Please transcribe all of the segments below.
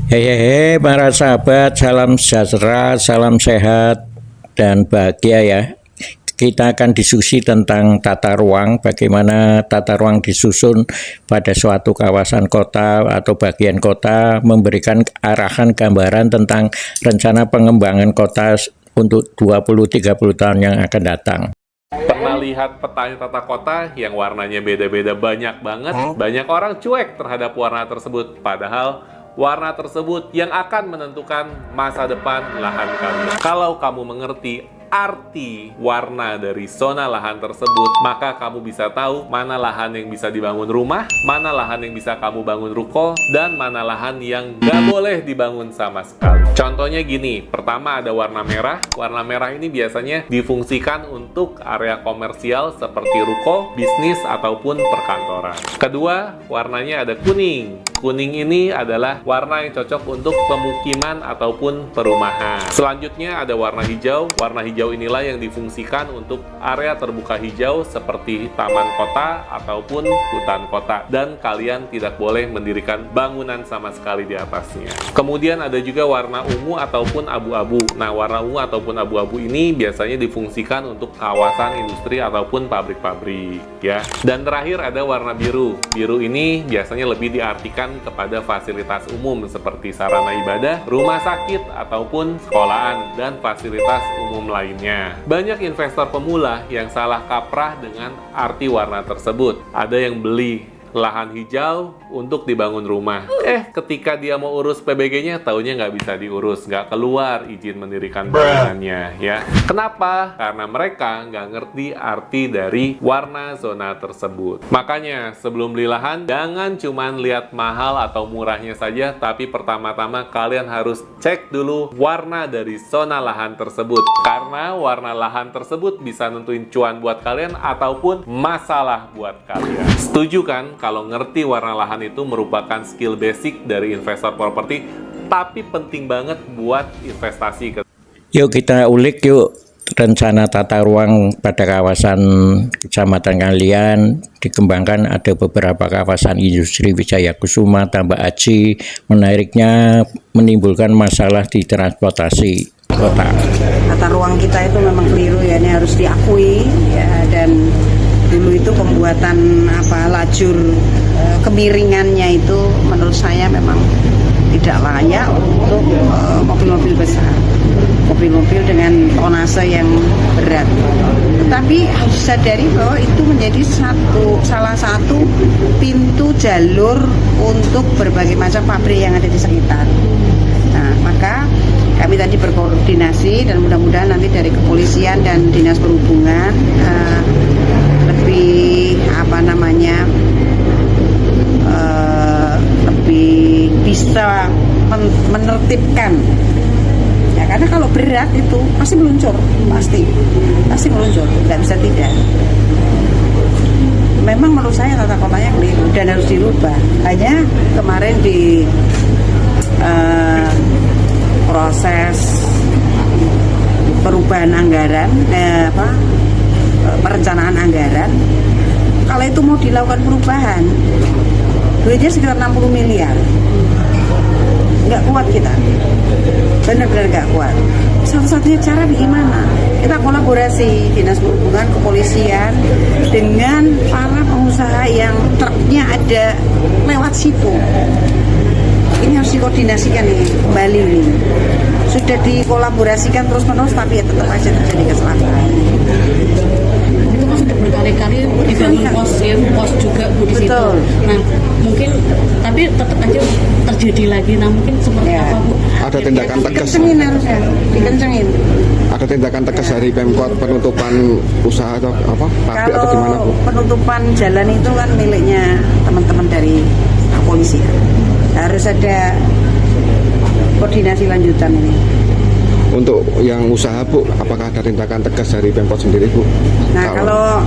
Hei, hei, hei, para sahabat, salam sejahtera, salam sehat, dan bahagia ya. Kita akan diskusi tentang tata ruang, bagaimana tata ruang disusun pada suatu kawasan kota atau bagian kota, memberikan arahan gambaran tentang rencana pengembangan kota untuk 20-30 tahun yang akan datang. Pernah lihat peta tata kota yang warnanya beda-beda banyak banget? Banyak orang cuek terhadap warna tersebut, padahal warna tersebut yang akan menentukan masa depan lahan kamu. Kalau kamu mengerti arti warna dari zona lahan tersebut, maka kamu bisa tahu mana lahan yang bisa dibangun rumah, mana lahan yang bisa kamu bangun ruko, dan mana lahan yang nggak boleh dibangun sama sekali. Contohnya gini, pertama ada warna merah. Warna merah ini biasanya difungsikan untuk area komersial seperti ruko, bisnis, ataupun perkantoran. Kedua, warnanya ada kuning. Kuning ini adalah warna yang cocok untuk pemukiman ataupun perumahan. Selanjutnya ada warna hijau. Warna hijau inilah yang difungsikan untuk area terbuka hijau seperti taman kota ataupun hutan kota. Dan kalian tidak boleh mendirikan bangunan sama sekali di atasnya. Kemudian ada juga warna ungu ataupun abu-abu. Nah, warna ungu ataupun abu-abu ini biasanya difungsikan untuk kawasan industri ataupun pabrik-pabrik ya. Dan terakhir ada warna biru. Biru ini biasanya lebih diartikan kepada fasilitas umum seperti sarana ibadah, rumah sakit, ataupun sekolahan, dan fasilitas umum lainnya. Banyak investor pemula yang salah kaprah dengan arti warna tersebut. Ada yang beli lahan hijau untuk dibangun rumah. Ketika dia mau urus PBG-nya, taunya nggak bisa diurus, nggak keluar izin mendirikan bangunannya, ya. Kenapa? Karena mereka nggak ngerti arti dari warna zona tersebut. Makanya, sebelum beli lahan, jangan cuman lihat mahal atau murahnya saja, tapi pertama-tama kalian harus cek dulu warna dari zona lahan tersebut. Karena warna lahan tersebut bisa nentuin cuan buat kalian ataupun masalah buat kalian. Setuju kan? Kalau ngerti warna lahan itu merupakan skill basic dari investor properti, tapi penting banget buat investasi. Yuk kita ulik yuk rencana tata ruang pada kawasan kecamatan kalian dikembangkan. Ada beberapa kawasan industri Wijaya Kusuma, Tambak Aji, menariknya menimbulkan masalah di transportasi kota. Tata ruang kita itu memang keliru ya, ini harus diakui ya. Dan dulu itu pembuatan lajur kemiringannya itu menurut saya memang tidak layak untuk mobil-mobil besar, mobil-mobil dengan tonase yang berat. Tetapi harus sadari bahwa itu menjadi salah satu pintu jalur untuk berbagai macam pabrik yang ada di sekitar. Nah, maka kami tadi berkoordinasi dan mudah-mudahan nanti dari kepolisian dan dinas perhubungan lebih lebih bisa menertibkan ya, karena kalau berat itu pasti meluncur, pasti meluncur, nggak bisa tidak. Memang menurut saya tata kotanya keliru dan harus dirubah. Hanya kemarin di proses perubahan anggaran perencanaan anggaran, kalau itu mau dilakukan perubahan, duitnya sekitar 60 miliar. Nggak kuat kita, benar-benar nggak kuat. Satu-satunya cara bagaimana? Kita kolaborasi dinas perhubungan, kepolisian dengan para pengusaha yang truknya ada lewat situ. Ini harus dikoordinasikan nih kembali nih. Sudah dikolaborasikan terus-menerus, tapi ya tetap aja terjadi kesalahan. Itu kan sudah berkali-kali dibangun pos juga Bu di situ. Nah, mungkin tapi tetap aja terjadi lagi. Nah, mungkin seperti apa Bu? Ada tindakan tegas. Dikencengin. Ada tindakan tegas dari Pemkot, penutupan usaha atau pabrik atau gimana Bu? Penutupan jalan itu kan miliknya teman-teman dari kepolisian. Harus ada koordinasi lanjutan ini. Untuk yang usaha Bu, apakah ada tindakan tegas dari Pemkot sendiri Bu? Nah, kalau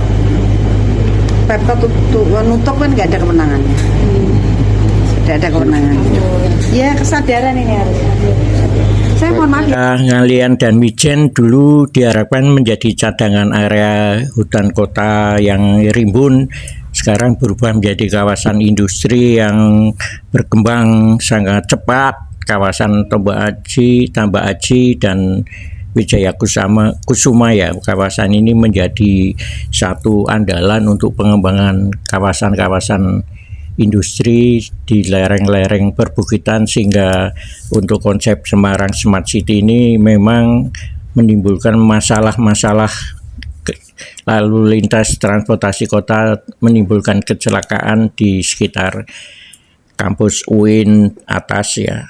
Pemkot nutup kan nggak ada kewenangannya. Tidak ada kewenangan. Ya, kesadaran ini harus. Saya mohon maaf. Ngalian dan Wijen dulu diharapkan menjadi cadangan area hutan kota yang rimbun. Sekarang berubah menjadi kawasan industri yang berkembang sangat cepat kawasan Tambak Aji dan Wijaya Kusuma ya. Kawasan ini menjadi satu andalan untuk pengembangan kawasan-kawasan industri di lereng-lereng perbukitan, sehingga untuk konsep Semarang Smart City ini memang menimbulkan masalah-masalah lalu lintas transportasi kota, menimbulkan kecelakaan di sekitar kampus UIN atas ya.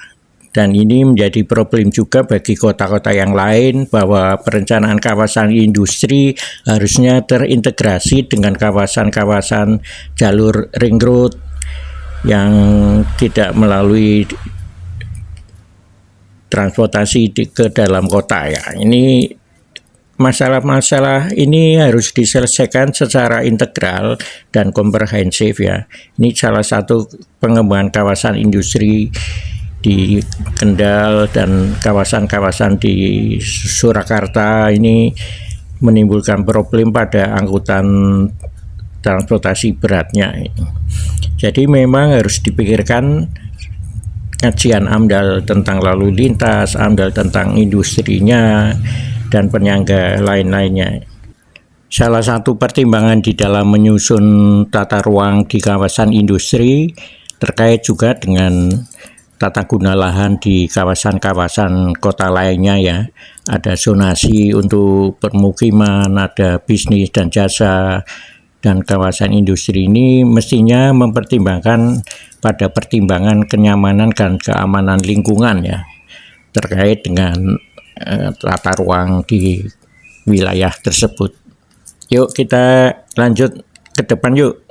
Dan ini menjadi problem juga bagi kota-kota yang lain, bahwa perencanaan kawasan industri harusnya terintegrasi dengan kawasan-kawasan jalur ring road yang tidak melalui transportasi ke dalam kota ya. Ini masalah-masalah ini harus diselesaikan secara integral dan komprehensif ya. Ini salah satu pengembangan kawasan industri di Kendal dan kawasan-kawasan di Surakarta ini menimbulkan problem pada angkutan transportasi beratnya. Jadi memang harus dipikirkan kajian AMDAL tentang lalu lintas, AMDAL tentang industrinya, dan penyangga lain-lainnya. Salah satu pertimbangan di dalam menyusun tata ruang di kawasan industri terkait juga dengan tata guna lahan di kawasan-kawasan kota lainnya ya. Ada zonasi untuk permukiman, ada bisnis dan jasa, dan kawasan industri ini mestinya mempertimbangkan pada pertimbangan kenyamanan dan keamanan lingkungan ya, terkait dengan tata ruang di wilayah tersebut. Yuk kita lanjut ke depan yuk.